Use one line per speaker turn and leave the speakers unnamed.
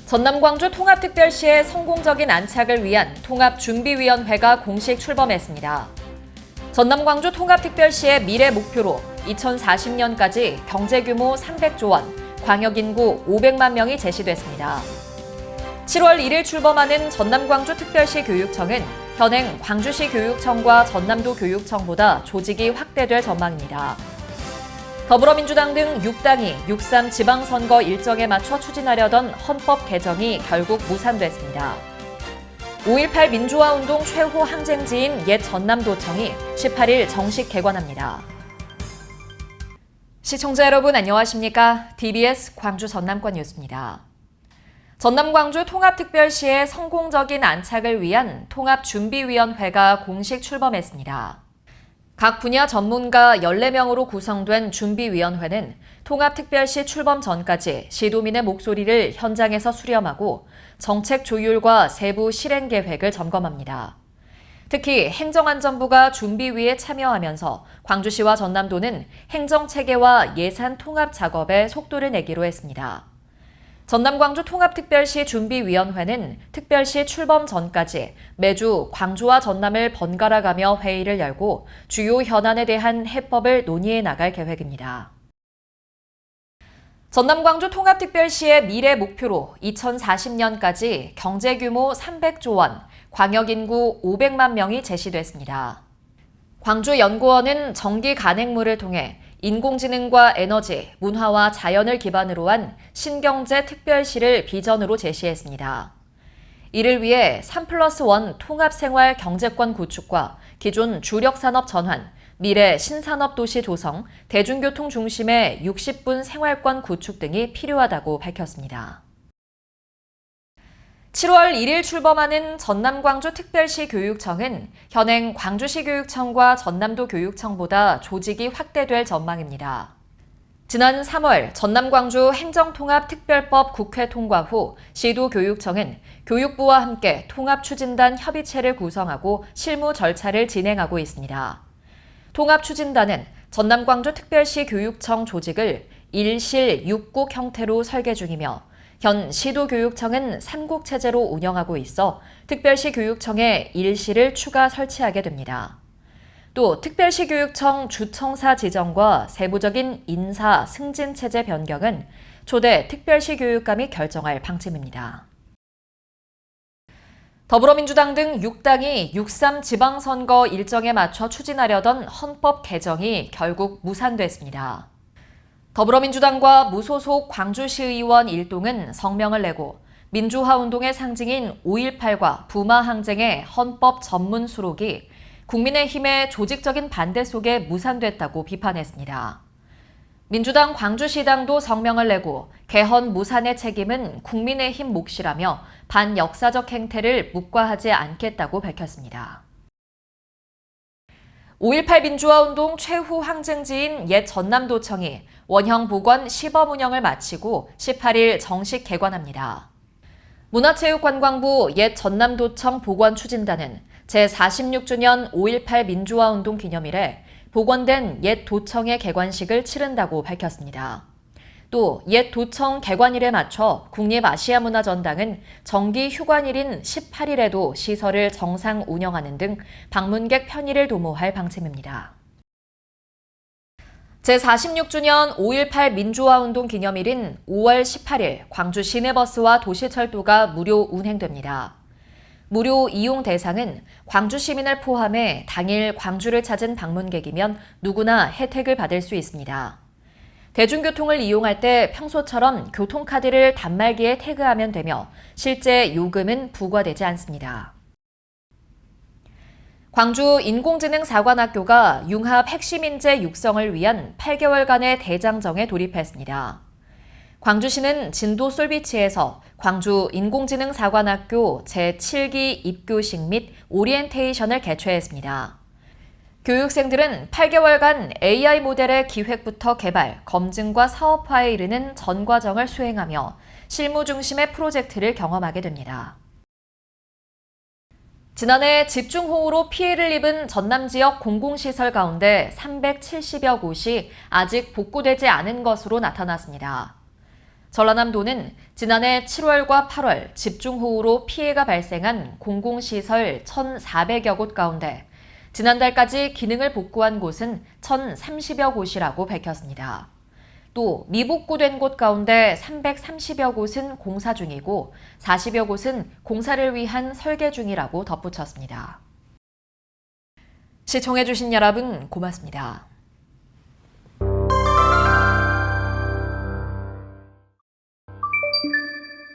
전남 광주 통합특별시의 성공적인 안착을 위한 통합준비위원회가 공식 출범했습니다. 전남 광주 통합특별시의 미래 목표로 2040년까지 경제규모 300조 원, 광역인구 500만 명이 제시됐습니다. 7월 1일 출범하는 전남 광주 특별시 교육청은 현행 광주시 교육청과 전남도 교육청보다 조직이 확대될 전망입니다. 더불어민주당 등 6당이 6.3 지방선거 일정에 맞춰 추진하려던 헌법 개정이 결국 무산됐습니다. 5.18 민주화운동 최후 항쟁지인 옛 전남도청이 18일 정식 개관합니다. 시청자 여러분 안녕하십니까? TBS 광주 전남권 뉴스입니다. 전남 광주 통합특별시의 성공적인 안착을 위한 통합준비위원회가 공식 출범했습니다. 각 분야 전문가 14명으로 구성된 준비위원회는 통합특별시 출범 전까지 시도민의 목소리를 현장에서 수렴하고 정책 조율과 세부 실행 계획을 점검합니다. 특히 행정안전부가 준비위에 참여하면서 광주시와 전남도는 행정체계와 예산 통합 작업에 속도를 내기로 했습니다. 전남 광주 통합특별시 준비위원회는 특별시 출범 전까지 매주 광주와 전남을 번갈아 가며 회의를 열고 주요 현안에 대한 해법을 논의해 나갈 계획입니다. 전남 광주 통합특별시의 미래 목표로 2040년까지 경제규모 300조 원, 광역인구 500만 명이 제시됐습니다. 광주연구원은 전기 간행물을 통해 인공지능과 에너지, 문화와 자연을 기반으로 한 신경제 특별시를 비전으로 제시했습니다. 이를 위해 3+1 통합생활 경제권 구축과 기존 주력산업 전환, 미래 신산업도시 조성, 대중교통 중심의 60분 생활권 구축 등이 필요하다고 밝혔습니다. 7월 1일 출범하는 전남 광주 특별시 교육청은 현행 광주시 교육청과 전남도 교육청보다 조직이 확대될 전망입니다. 지난 3월 전남 광주 행정통합특별법 국회 통과 후 시도교육청은 교육부와 함께 통합추진단 협의체를 구성하고 실무 절차를 진행하고 있습니다. 통합추진단은 전남 광주 특별시 교육청 조직을 1실 6국 형태로 설계 중이며 현 시도교육청은 3국 체제로 운영하고 있어 특별시 교육청에 1실을 추가 설치하게 됩니다. 또 특별시 교육청 주청사 지정과 세부적인 인사, 승진 체제 변경은 초대 특별시 교육감이 결정할 방침입니다. 더불어민주당 등 6당이 6.3 지방선거 일정에 맞춰 추진하려던 헌법 개정이 결국 무산됐습니다. 더불어민주당과 무소속 광주시의원 일동은 성명을 내고 민주화운동의 상징인 5.18과 부마항쟁의 헌법 전문 수록이 국민의힘의 조직적인 반대 속에 무산됐다고 비판했습니다. 민주당 광주시당도 성명을 내고 개헌 무산의 책임은 국민의힘 몫이라며 반역사적 행태를 묵과하지 않겠다고 밝혔습니다. 5.18 민주화운동 최후 항쟁지인 옛 전남도청이 원형 복원 시범 운영을 마치고 18일 정식 개관합니다. 문화체육관광부 옛 전남도청 복원추진단은 제46주년 5.18 민주화운동 기념일에 복원된 옛 도청의 개관식을 치른다고 밝혔습니다. 또 옛 도청 개관일에 맞춰 국립아시아문화전당은 정기 휴관일인 18일에도 시설을 정상 운영하는 등 방문객 편의를 도모할 방침입니다. 제46주년 5.18 민주화운동 기념일인 5월 18일 광주 시내버스와 도시철도가 무료 운행됩니다. 무료 이용 대상은 광주 시민을 포함해 당일 광주를 찾은 방문객이면 누구나 혜택을 받을 수 있습니다. 대중교통을 이용할 때 평소처럼 교통카드를 단말기에 태그하면 되며 실제 요금은 부과되지 않습니다. 광주 인공지능사관학교가 융합 핵심 인재 육성을 위한 8개월간의 대장정에 돌입했습니다. 광주시는 진도 솔비치에서 광주 인공지능사관학교 제7기 입교식 및 오리엔테이션을 개최했습니다. 교육생들은 8개월간 AI 모델의 기획부터 개발, 검증과 사업화에 이르는 전 과정을 수행하며 실무 중심의 프로젝트를 경험하게 됩니다. 지난해 집중호우로 피해를 입은 전남 지역 공공시설 가운데 370여 곳이 아직 복구되지 않은 것으로 나타났습니다. 전라남도는 지난해 7월과 8월 집중호우로 피해가 발생한 공공시설 1,400여 곳 가운데 지난달까지 기능을 복구한 곳은 1,030여 곳이라고 밝혔습니다. 또 미복구된 곳 가운데 330여 곳은 공사 중이고 40여 곳은 공사를 위한 설계 중이라고 덧붙였습니다. 시청해주신 여러분 고맙습니다.